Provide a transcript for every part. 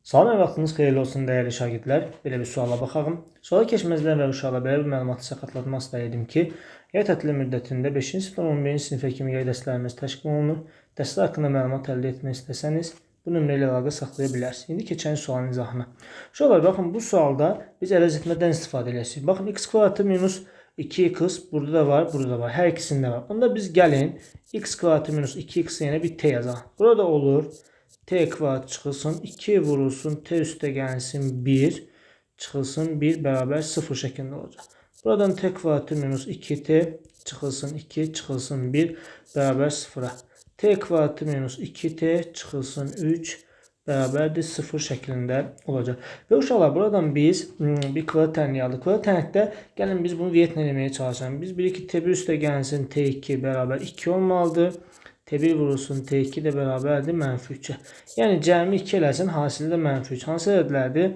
Salam, vaxtınız xeyirli olsun dəyərli şagirdlər. Belə bir suala baxalım. Suala keçməzdən əvvəl uşaqlara belə bir məlumatı xatırlatmaq istəyirdim ki, yay tətili müddətində 5-ci sinifdən 11-ci sinifə kimi yay dərslərimiz təşkil olunur. Dərslər haqqında məlumat əldə etmək istəsəniz, bu nömrə ilə əlaqə saxlaya bilərsiniz. İndi keçən sualın izahına. Uşaqlar, baxın, bu sualda biz əvəz etmədən istifadə edəcəyik. Baxın, x kvadratı minus 2x burada da var, burada da var. Hər ikisində var. Onda biz gəlin x kvadratı minus 2x yenə bir t yazaq. Burada olur t kvadrat çıxılsın 2 vurulsun t üstə gəlsin 1 çıxılsın 1 bərabər 0 şəklində olacaq. Buradan t kvadratı minus 2t çıxılsın 2 çıxılsın 1 bərabər 0-a. T kvadratı minus 2t çıxılsın 3 bərabərdir 0 şəklində olacaq. Və uşaqlar, buradan biz bir kvadrat tənliyi aldıq. Kvadrat tənlikdə gəlin biz bunu viyetlə eləməyə çalışalım. Biz bilirik ki, t1 üstə gəlsin t2 bərabər 2 olmalıdır. T1 vurulsun T2 də bərabərdir -3-ə. Yəni cəmi 2 eləsin, hasili də -3. Hansı ədədlərdir?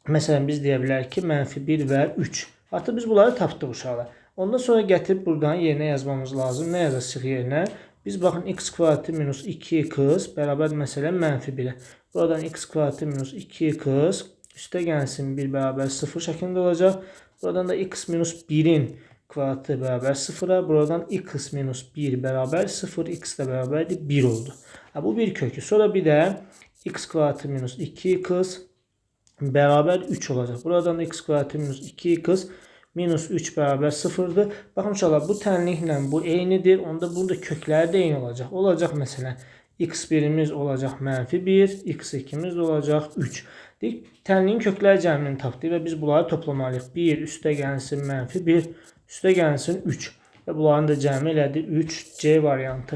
Məsələn, biz deyə bilərik ki, -1 və 3. Artıq biz bunları tapdıq uşaqlar. Ondan sonra gətirib buradan yerinə yazmamız lazım. Nə yazacağıq yerinə? Biz baxın, x kvadratı minus 2x bərabər məsələn -1-ə. Buradan x kvadratı minus 2x üstə gəlsin 1 bərabər 0 şəklində olacaq. Buradan da x minus 1-in kvadratı bərabər 0-a. Buradan x minus 1 bərabər 0, x də bərabərdir 1 oldu. Bu bir kökü. Sonra bir də x kvadratı minus 2x bərabər 3 olacaq. Buradan da x kvadratı minus 2x minus 3 bərabər 0'dır. Baxın uşaqlar, bu tənliklə bu eynidir. Onda burada kökləri də eyni olacaq. Olacaq məsələn, x1'imiz olacaq -1, x2'miz olacaq 3. Tənliyin kökləri cəmini tapdıq və biz bunları toplamalıyıq. 1 üstə gəlsin -1, üstə gəlsin 3 və bunların da cəmi elədi 3C variantı.